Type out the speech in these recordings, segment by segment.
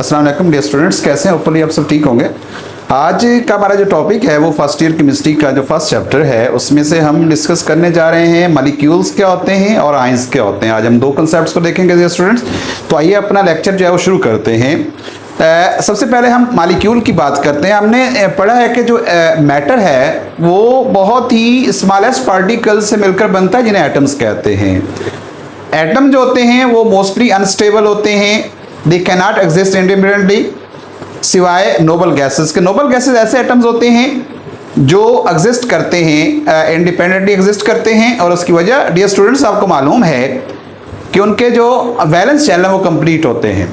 अस्सलाम वालेकुम dear students, कैसे हैं? होपफुली आप सब ठीक होंगे। आज का हमारा जो टॉपिक है वो फर्स्ट ईयर केमिस्ट्री का जो फर्स्ट चैप्टर है उसमें से हम डिस्कस करने जा रहे हैं मॉलिक्यूल्स क्या होते हैं और आयंस क्या होते हैं। आज हम दो कंसेप्ट्स को देखेंगे डियर स्टूडेंट्स। तो आइए अपना लेक्चर जो है वो शुरू करते हैं। सबसे पहले हम मॉलिक्यूल की बात करते हैं। हमने पढ़ा है कि जो मैटर है वो बहुत ही स्मॉलेस्ट पार्टिकल से मिलकर बनता है जिन्हें एटम्स कहते हैं। एटम जो होते हैं वो मोस्टली अनस्टेबल होते हैं, they can not exist independently सिवाय नोबल गैसेस के। नोबल गैसेस ऐसे एटम्स होते हैं जो एग्जिस्ट करते हैं, इंडिपेंडेंटली एग्जिस्ट करते हैं, और उसकी वजह डियर स्टूडेंट्स आपको मालूम है कि उनके जो वैलेंस शेल है वो कंप्लीट होते हैं।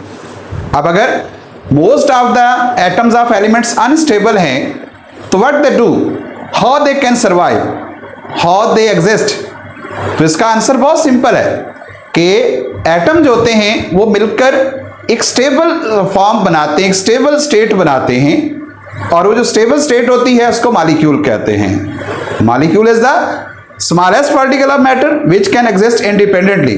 अब अगर most of the atoms of elements unstable हैं तो what they do, how they can survive, how they exist. तो इसका आंसर बहुत सिंपल है कि एटम जो होते हैं वो मिलकर एक स्टेबल फॉर्म बनाते हैं, एक स्टेबल स्टेट बनाते हैं, और वो जो स्टेबल स्टेट होती है उसको मॉलिक्यूल कहते हैं। Molecule is the smallest particle of matter which can exist independently,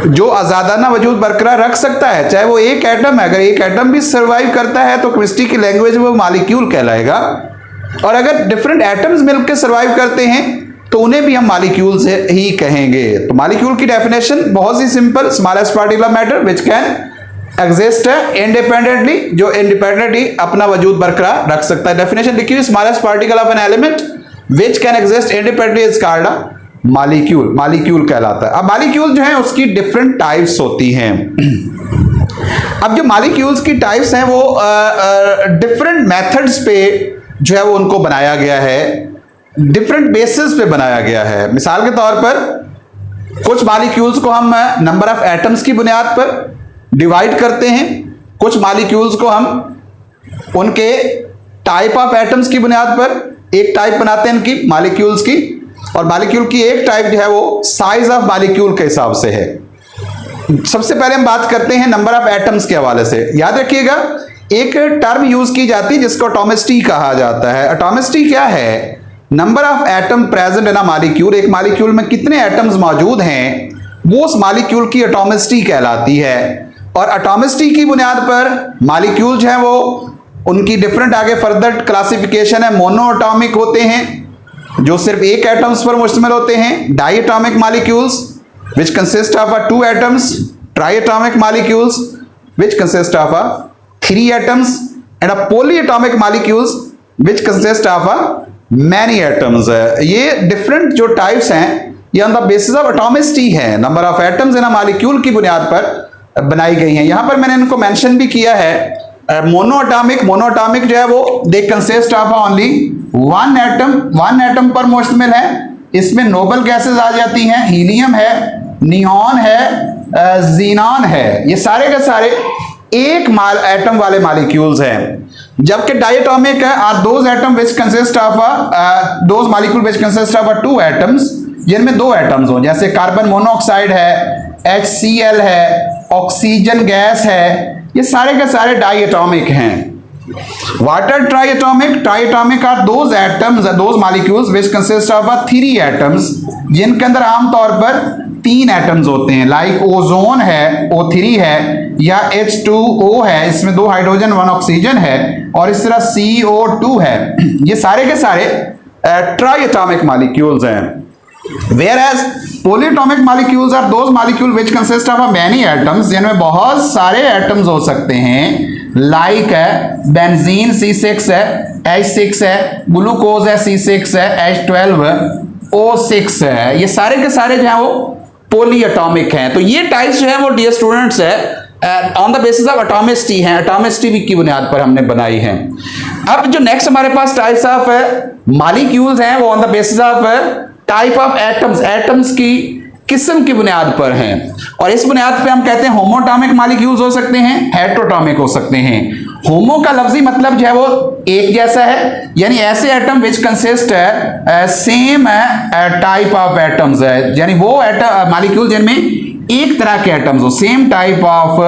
जो आजादाना वजूद बरकरार रख सकता है, चाहे वो एक एटम है। अगर एक एटम भी सर्वाइव करता है तो केमिस्ट्री की लैंग्वेज में वो मॉलिक्यूल कहलाएगा, और अगर डिफरेंट एटम्स मिलकर सर्वाइव करते हैं तो उन्हें भी हम मॉलिक्यूल से ही कहेंगे। तो मॉलिक्यूल की डेफिनेशन बहुत ही simple, smallest particle of matter which can exist independently, जो इंडिपेंडेंटली अपना वजूद बरकरार रख सकता है। डेफिनेशन लिखी हुई, smallest particle of an element which can exist independently is called a molecule. Molecule कहलाता है। अब मॉलिक्यूल जो है उसकी डिफरेंट टाइप्स होती हैं। अब जो मॉलिक्यूल्स की टाइप्स हैं वो डिफरेंट मेथड्स पे जो है वो उनको बनाया गया है, डिफरेंट बेसिस पे बनाया गया है। मिसाल के तौर पर कुछ मॉलिक्यूल्स को हम नंबर ऑफ एटम्स की बुनियाद पर डिवाइड करते हैं, कुछ मॉलिक्यूल्स को हम उनके टाइप ऑफ एटम्स की बुनियाद पर एक टाइप बनाते हैं इनकी मॉलिक्यूल्स की, और मॉलिक्यूल की एक टाइप जो है वो साइज ऑफ मॉलिक्यूल के हिसाब से है। सबसे पहले हम बात करते हैं नंबर ऑफ एटम्स के हवाले से। याद रखिएगा एक टर्म यूज की जाती है जिसको एटॉमिसिटी कहा जाता है। एटॉमिसिटी क्या है? Number of atom present in a molecule, एक मॉलिक्यूल में कितने एटम्स मौजूद हैं वो उस मॉलिक्यूल की एटॉमिसिटी कहलाती है। और एटॉमिसिटी की बुनियाद पर मॉलिक्यूल जो है वो उनकी डिफरेंट आगे फर्दर क्लासिफिकेशन है। मोनो एटॉमिक होते हैं जो सिर्फ एक एटम्स पर मुश्तमिल होते हैं, diatomic molecules which consist of 2 atoms, triatomic molecules which consist of 3 atoms, and polyatomic molecules which consist of many atoms. ये डिफरेंट जो टाइप्स हैं ये on the basis of atomicity है, number of atoms in a molecule की बुनियाद पर बनाई गई हैं। यहां पर मैंने इनको मेंशन भी किया है। मोनो एटॉमिक जो है वो they consist of only 1 atom पर मुश्तमिल है। इसमें नोबल गैसेस आ जाती हैं, हीलियम है, नियॉन है, जीनॉन है, ये सारे के सारे एक एटम वाले मॉलिक्यूल्स हैं। जबकि डायटोमिक है are those atom which consist of those molecule which consist of 2 atoms, जिनमें 2 एटम्स हो, जैसे कार्बन मोनोऑक्साइड है, HCl है, ऑक्सीजन गैस है, ये सारे के सारे डायटोमिक हैं। Water triatomic are those atoms, those molecules which consist of 3 atoms, जिनके अंदर आमतौर पर 3 एटम्स होते हैं, लाइक ओजोन है, O3 है, या H2O है, इसमें 2 हाइड्रोजन 1 ऑक्सीजन है, और इस तरह CO2 है। ये सारे के सारे ट्राइएटॉमिक मॉलिक्यूल्स हैं। Whereas polyatomic molecules are those molecules which consist of many atoms, जिनमें बहुत सारे एटम्स हो सकते हैं, लाइक है बेंजीन C6 है, H6 है, ग्लूकोज है C6 है, H12O6 है, ये सारे के सारे जो है वो पोलीएटॉमिक हैं। तो ये टाइप्स जो है वो डियर स्टूडेंट्स है on the basis of atomicity है, एटॉमिसिटी की बुनियाद पर हमने बनाई है। अब जो नेक्स्ट हमारे पास टाइप्स ऑफ मॉलिक्यूल्स हैं वो on the basis of type of atoms की किस्म की बुनियाद पर हैं, और इस बुनियाद पे हम कहते हैं होमोटॉमिक मॉलिक्यूल्स हो सकते हैं, हेटेरोटॉमिक हो सकते हैं। होमो का लफ्जी मतलब जो है वो एक जैसा है, यानी ऐसे atom which consist same type of atoms है, यानी वो मॉलिक्यूल जिनमें एक तरह के एटम्स हो, सेम टाइप ऑफ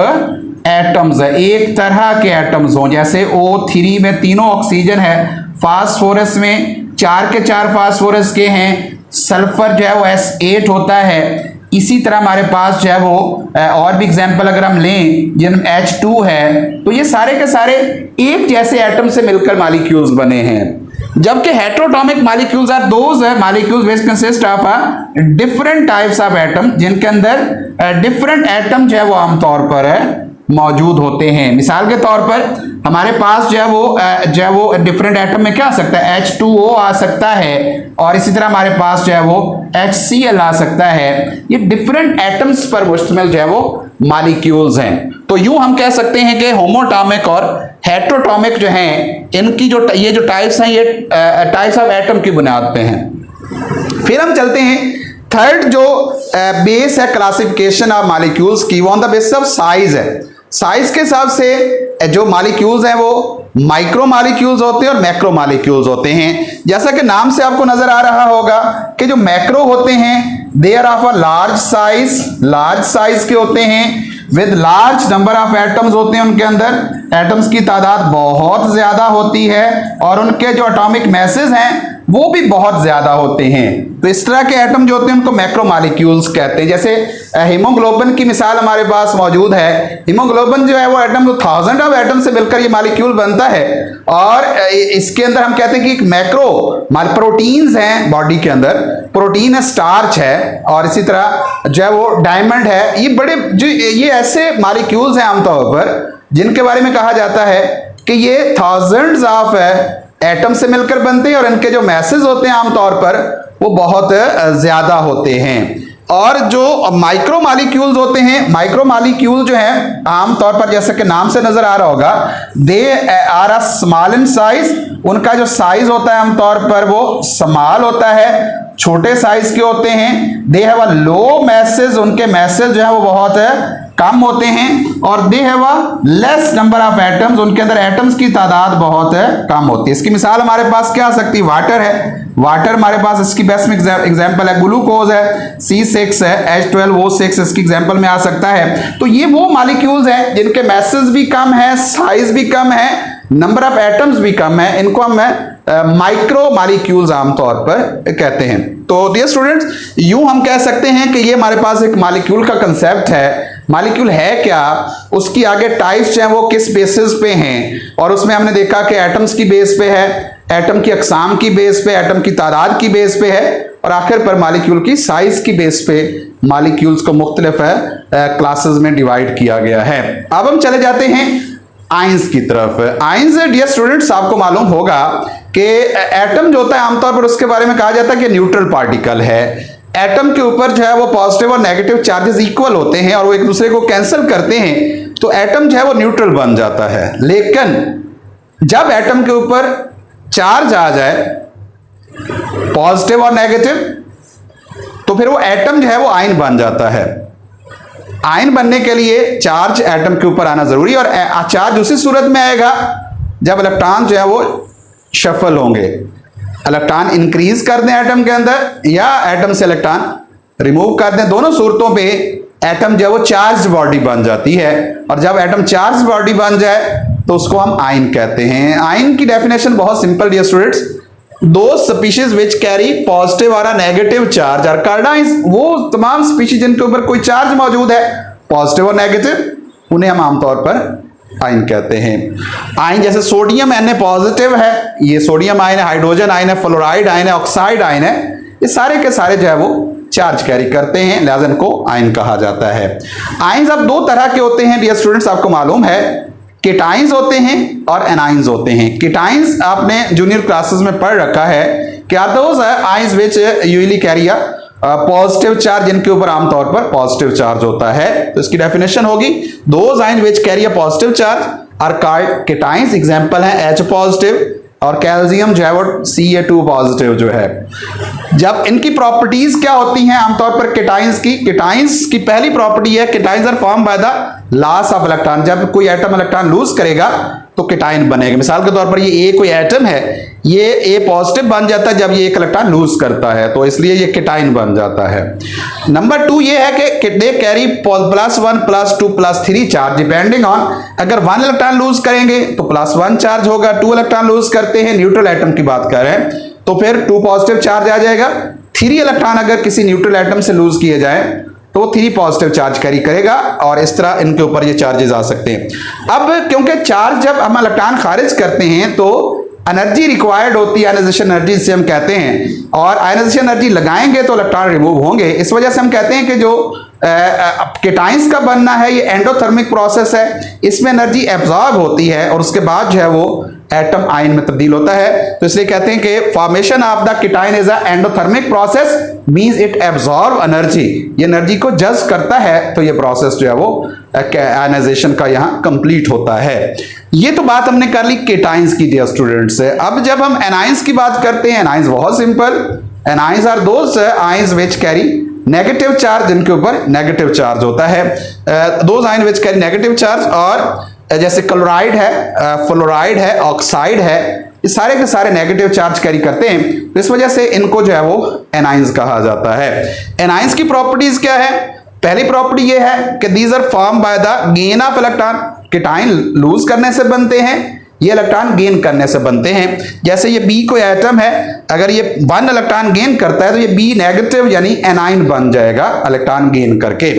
एटम्स है, एक तरह के एटम्स हो। जैसे O3 में तीनों ऑक्सीजन है, फास्फोरस में 4 के 4 फास्फोरस के हैं, सल्फर जो है वो S8 होता है, इसी तरह हमारे पास जो है वो और भी एग्जांपल अगर हम लें, जिन H2 है, तो ये सारे के सारे एक जैसे एटम से मिलकर मॉलिक्यूल्स बने हैं। जबकि heteroatomic molecules are those molecules which consist of different types of atom, जिनके अंदर डिफरेंट एटम जो है वो आमतौर पर मौजूद होते हैं। मिसाल के तौर पर हमारे पास जो है वो डिफरेंट एटम में क्या आ सकता है, H2O आ सकता है, और इसी तरह हमारे पास जो है वो HCl आ सकता है। ये डिफरेंट एटम्स पर मुश्तमिल जो है वो मॉलिक्यूल्स हैं। तो यूं हम कह सकते हैं कि होमोटॉमिक और हेटेरोटॉमिक जो हैं, इनकी ये जो टाइप्स हैं, ये टाइप्स ऑफ एटम की बुनियाद पे हैं। फिर हम चलते हैं थर्ड जो बेस है क्लासिफिकेशन ऑफ मॉलिक्यूल्स की, वो on the basis of size है। साइज के हिसाब से जो मॉलिक्यूल्स हैं वो माइक्रो मॉलिक्यूल्स होते हैं और मैक्रो मॉलिक्यूल्स होते हैं। जैसा कि नाम से आपको नजर आ रहा होगा कि जो मैक्रो होते हैं they are of a large size के होते हैं, with large number of atoms होते हैं, उनके अंदर एटम्स की तादाद बहुत ज्यादा होती है और उनके जो एटॉमिक मैसेज हैं वो भी बहुत ज्यादा होते हैं। तो इस तरह के एटम जो होते हैं उनको मैक्रोमॉलिक्यूल्स कहते हैं। जैसे हीमोग्लोबिन की मिसाल हमारे पास मौजूद है। हीमोग्लोबिन जो है वो एटम, तो थाउजेंड ऑफ एटम से मिलकर ये मॉलिक्यूल बनता है, और इसके अंदर हम कहते हैं कि एक मैक्रो प्रोटीन्स हैं बॉडी के अंदर, प्रोटीन है, स्टार्च है, और इसी तरह जो है वो डायमंड है। ये बड़े जो ये ऐसे मॉलिक्यूल्स हैं आमतौर पर जिनके बारे में कहा जाता है कि ये थाउजेंड्स ऑफ एटम से मिलकर बनते हैं और इनके जो मैसेज होते हैं आमतौर पर वो बहुत ज्यादा होते हैं। और जो माइक्रो मॉलिक्यूल्स होते हैं, माइक्रो मॉलिक्यूल जो हैं आमतौर पर जैसे कि नाम से नजर आ रहा होगा, they are a small in size, उनका जो साइज होता है आमतौर पर वो स्मॉल होता है, छोटे साइज के होते हैं। They have a low message, उनके मैसेज जो है वो बहुत कम होते हैं, और they have a less number of atoms, उनके अंदर एटम्स की तादाद बहुत कम होती है। इसकी मिसाल हमारे पास क्या आ सकती है, वाटर है। वाटर हमारे पास इसकी बेस्ट एग्जांपल है, ग्लूकोज है, C6 है, H12O6 इसकी एग्जांपल में आ सकता है। तो ये वो मॉलिक्यूल्स हैं जिनके मैसेज भी कम है, साइज भी कम है, नंबर ऑफ एटम्स भी कम है, इनको हम माइक्रो मॉलिक्यूल्स आमतौर पर कहते हैं। तो डियर स्टूडेंट्स, यूं हम कह सकते हैं कि ये हमारे पास एक मॉलिक्यूल का कंसेप्ट है। मॉलिक्यूल है क्या, उसकी आगे टाइप्स हैं वो किस बेसिस पे हैं, और उसमें हमने देखा कि एटम्स की बेस पे है, एटम की अकसाम की बेस पे, एटम की तादाद की बेस पे है, और आखिर पर मॉलिक्यूल की साइज की बेस पे मॉलिक्यूल्स को मुख्तलिफ क्लासेस में डिवाइड किया गया है। अब हम चले जाते हैं आयंस की तरफ। आयंस डियर स्टूडेंट्स, आपको मालूम होगा कि एटम जो होता है आमतौर पर उसके बारे में कहा जाता है कि न्यूट्रल पार्टिकल है। एटम के ऊपर जो है वो पॉजिटिव और नेगेटिव चार्जेस इक्वल होते हैं और वो एक दूसरे को कैंसिल करते हैं, तो एटम जो है वो न्यूट्रल बन जाता है। लेकिन जब एटम के ऊपर चार्ज आ जाए पॉजिटिव और नेगेटिव, तो फिर वो एटम जो है वो आयन बन जाता है। आयन बनने के लिए चार्ज एटम के ऊपर आना जरूरी है, और चार्ज उसी सूरत में आएगा जब इलेक्ट्रॉन जो है वो शफल होंगे। इलेक्ट्रॉन इंक्रीज कर दें एटम के अंदर या एटम से इलेक्ट्रॉन रिमूव कर दें, दोनों सूरतों पे एटम जो है वो चार्ज बॉडी बन जाती है। और जब एटम चार्ज बॉडी बन जाए तो उसको हम आयन कहते हैं। आयन की डेफिनेशन बहुत simple dear students, those species which carry positive और negative charge are called ions. वो तमाम स्पीशीज जिनके ऊपर कोई चार्ज मौजूद है पॉजिटिव और नेगेटिव, उन्हें हम आमतौर पर आयन कहते हैं। आयन जैसे सोडियम Na पॉजिटिव है, ये सोडियम आयन है, हाइड्रोजन आयन है, फ्लोराइड आयन है, ऑक्साइड आयन है, ये सारे के सारे जो है वो चार्ज कैरी करते हैं, लिहाजा इनको आयन कहा जाता है। आयंस अब दो तरह के होते हैं डियर स्टूडेंट्स, आपको मालूम है, केटाइंस होते हैं और एनाइंस होते हैं। केटाइंस आपने जूनियर क्लासेस में पढ़ रखा है कि are those ions which usually carry a positive charge, जिनके ऊपर आमतौर पर पॉजिटिव चार्ज होता है। तो इसकी डेफिनेशन होगी, those ions which carry a positive charge are called cations. Example है H पॉजिटिव और कैल्शियम जो है वो Ca2 पॉजिटिव जो है। जब इनकी प्रॉपर्टीज क्या होती हैं आमतौर पर केटाइंस की पहली प्रॉपर्टी है cations are form by the loss of electron. जब कोई एटम इलेक्ट्रॉन लूज करेगा तो केटाइन बनेगा। मिसाल के तौर पर ये कोई एटम है, ये A पॉजिटिव बन जाता है जब ये एक इलेक्ट्रॉन लूज करता है, तो इसलिए ये केटाइन बन जाता है। नंबर 2 ये है कि they carry +1 +2 +3 charge depending on, अगर 1 इलेक्ट्रॉन लूज करेंगे तो +1 चार्ज होगा, 2 इलेक्ट्रॉन लूज करते हैं, न्यूट्रल एटम की बात कर रहे हैं, तो फिर 2 पॉजिटिव चार्ज आ जाएगा। 3 इलेक्ट्रॉन अगर किसी न्यूट्रल एटम से लूज किए जाए तो 3 पॉजिटिव चार्ज कैरी करेगा और इस तरह इनके ऊपर ये चार्जेस आ सकते हैं। अब क्योंकि चार्ज जब हम इलेक्ट्रॉन खारिज करते हैं तो एनर्जी रिक्वायर्ड होती है, आयनाइजेशन एनर्जी जिसे हम कहते हैं, और आयनाइजेशन एनर्जी लगाएंगे तो इलेक्ट्रॉन रिमूव होंगे। इस वजह से हम कहते हैं कि जो केटाइंस का बनना है ये एंडोथर्मिक प्रोसेस है, इसमें एनर्जी एब्जॉर्ब होती है और उसके बाद जो है वो एटम आयन में तब्दील होता है। तो इसलिए कहते हैं कि formation of the cation is a endothermic process, means it absorb energy, ये एनर्जी को जज्ब करता है। तो ये प्रोसेस जो है वो आयनाइजेशन का यहाँ कंप्लीट होता है। ये तो बात हमने कर ली केटाइंस की डियर स्टूडेंट्स। अब जब हम एनाइंस की बात करते हैं, एनाइंस बहुत simple, anions are those ions which carry negative charge, जिनके ऊपर नेगेटिव चार्ज होता है, those ion which carry negative charge. और जैसे क्लोराइड है, फ्लोराइड है, ऑक्साइड है, ये सारे के सारे नेगेटिव चार्ज कैरी करते हैं। तो इस वजह से इनको जो है वो एनाइंस कहा जाता है। एनाइंस की प्रॉपर्टीज क्या है? पहली प्रॉपर्टी ये है कि these are form by the gain of electron, cation lose करने से बनते हैं, ये इलेक्ट्रॉन गेन करने से बनते हैं। जैसे ये बी कोई एटम है, अगर ये 1 इलेक्ट्रॉन गेन करता है तो ये बी नेगेटिव यानी एनाइन बन जाएगा इलेक्ट्रॉन गेन करके।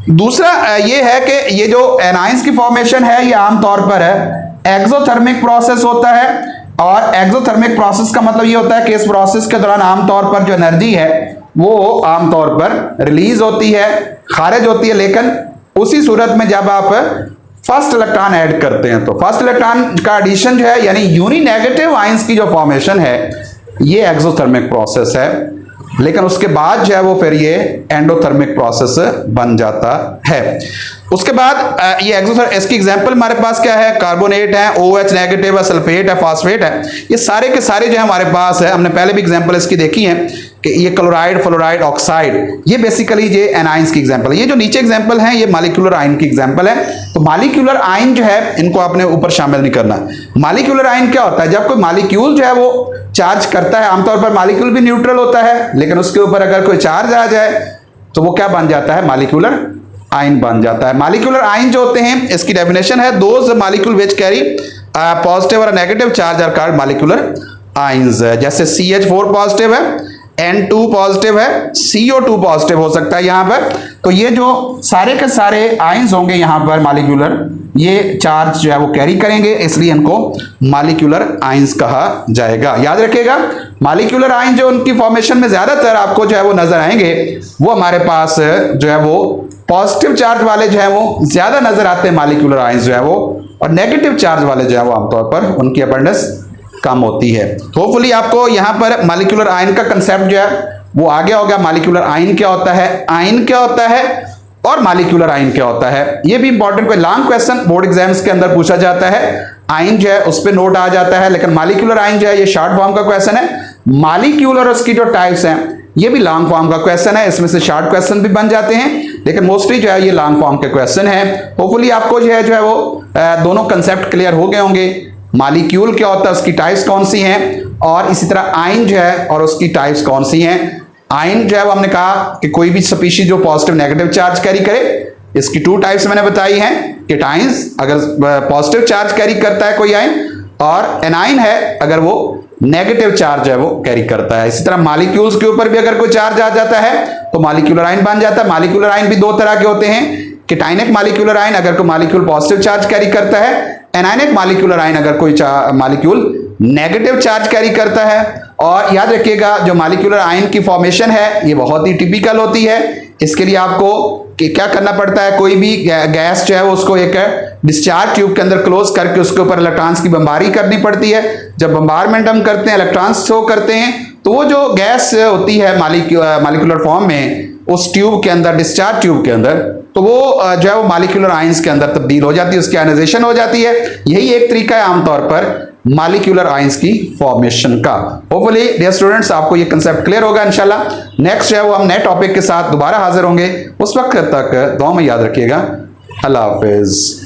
दूसरा ये है कि ये जो एनाइंस की फॉर्मेशन है ये आमतौर पर है एक्सोथर्मिक प्रोसेस होता है, और एक्सोथर्मिक प्रोसेस का मतलब ये होता है कि इस प्रोसेस के दौरान आमतौर पर जो एनर्जी है वो आमतौर पर रिलीज होती है, खारिज होती है, लेकिन उसी सूरत में जब आप फर्स्ट इलेक्ट्रॉन ऐड करते हैं तो फर्स्ट इलेक्ट्रॉन का एडिशन जो है यानी यूनी नेगेटिव आयंस की जो फॉर्मेशन है ये एक्सोथर्मिक प्रोसेस है, लेकिन उसके बाद जो है वो फिर ये एंडोथर्मिक प्रोसेस बन जाता है। उसके बाद ये एक्सोथर्मिक, इसकी एग्जांपल हमारे पास क्या है? कार्बोनेट है, OH नेगेटिव है, सल्फेट है, फास्फेट है, ये सारे के सारे जो है हमारे पास है। हमने पहले भी एग्जांपल इसकी देखी है कि ये क्लोराइड, फ्लोराइड, ऑक्साइड, ये बेसिकली ये एनाइंस की एग्जांपल है। ये जो नीचे एग्जांपल है ये मॉलिक्यूलर आयन की एग्जांपल है। तो मॉलिक्यूलर आयन जो है इनको आपने ऊपर शामिल नहीं करना। मॉलिक्यूलर आयन क्या होता है? जब कोई मॉलिक्यूल जो है वो चार्ज करता है, आमतौर पर मॉलिक्यूल भी न्यूट्रल होता है, लेकिन उसके ऊपर अगर कोई चार्ज आ जाए तो वो क्या बन जाता है? मॉलिक्यूलर आयन बन जाता है। मॉलिक्यूलर आयन जो होते हैं इसकी डेफिनेशन है those molecule which carry positive और negative charge are called molecular ions. जैसे CH4 पॉजिटिव है, N2 पॉजिटिव है, CO2 पॉजिटिव हो सकता है यहाँ पर। तो ये जो सारे के सारे आयंस होंगे यहाँ पर मॉलिक्यूलर, ये चार्ज जो है वो कैरी करेंगे, इसलिए इनको मॉलिक्यूलर आयंस कहा जाएगा। याद रखिएगा मॉलिक्यूलर आयन जो उनकी फॉर्मेशन में ज्यादातर आपको जो है वो नजर आएंगे वो हमारे पास जो है वो पॉजिटिव चार्ज वाले जो है वो ज्यादा नजर आते हैं मॉलिक्यूलर आयंस जो है वो, और नेगेटिव चार्ज वाले जो है वो आमतौर पर उनकी अबंडेंस कम होती है। होपफुली आपको यहाँ पर मॉलिक्यूलर आयन का कंसेप्ट जो है वो आ गया होगा। मॉलिक्यूलर आयन क्या होता है, आयन क्या होता है और मॉलिक्यूलर आयन क्या होता है, ये भी इंपॉर्टेंट कोई लॉन्ग क्वेश्चन बोर्ड एग्जाम्स के अंदर पूछा जाता है। आयन जो है उस पर नोट आ जाता है, लेकिन मॉलिक्यूलर आयन जो है ये शॉर्ट फॉर्म का क्वेश्चन है। मॉलिक्यूलर उसकी जो टाइप्स हैं ये भी लॉन्ग फॉर्म का क्वेश्चन है, इसमें से शॉर्ट क्वेश्चन भी बन जाते हैं, लेकिन मोस्टली जो है ये लॉन्ग फॉर्म के क्वेश्चन है। होपफुली आपको जो है वो दोनों कंसेप्ट क्लियर हो गए होंगे। मॉलिक्यूल क्या होता है, उसकी टाइप्स कौन सी हैं, और इसी तरह आयन जो है और उसकी टाइप्स कौन सी हैं। आयन जो है वो हमने कहा कि कोई भी स्पीशीज जो पॉजिटिव नेगेटिव चार्ज कैरी करे, इसकी 2 टाइप्स मैंने बताई हैं। केटाइंस अगर पॉजिटिव चार्ज कैरी करता है कोई आयन, और एनाइन है अगर वो नेगेटिव चार्ज है वो कैरी करता है। इसी तरह मॉलिक्यूल्स के ऊपर भी अगर कोई चार्ज आ जाता है तो मॉलिक्यूलर आयन बन जाता है। मॉलिक्यूलर आयन भी 2 तरह के होते हैं, केटाइनिक मॉलिक्यूलर आयन अगर कोई मॉलिक्यूल पॉजिटिव चार्ज कैरी करता है, एनाइनिक मॉलिक्यूलर आयन अगर कोई मॉलिक्यूल नेगेटिव चार्ज कैरी करता है। और याद रखिएगा जो मॉलिक्यूलर आयन की फॉर्मेशन है ये बहुत ही टिपिकल होती है। इसके लिए आपको क्या करना पड़ता है, कोई भी गैस जो है उसको एक डिस्चार्ज ट्यूब के अंदर क्लोज करके उसके ऊपर इलेक्ट्रॉन्स की बमबारी करनी पड़ती है। जब बम्बारमेंट हम करते हैं, इलेक्ट्रॉन्स शो करते हैं, तो वो जो गैस होती है मॉलिक्यूलर फॉर्म में उस ट्यूब के अंदर, डिस्चार्ज ट्यूब के अंदर, तो वो जो है वो मॉलिक्यूलर आयंस के अंदर तब्दील हो जाती है, उसकी आयनाइजेशन हो जाती है। यही एक तरीका है आमतौर पर मॉलिक्यूलर आयंस की फॉर्मेशन का। होपफुली डियर स्टूडेंट्स आपको ये कंसेप्ट क्लियर होगा। इंशाल्लाह नेक्स्ट जो है वो हम नए टॉपिक के साथ दोबारा हाजिर होंगे। उस वक्त तक दुआ में याद रखिएगा। अल्लाह हाफिज।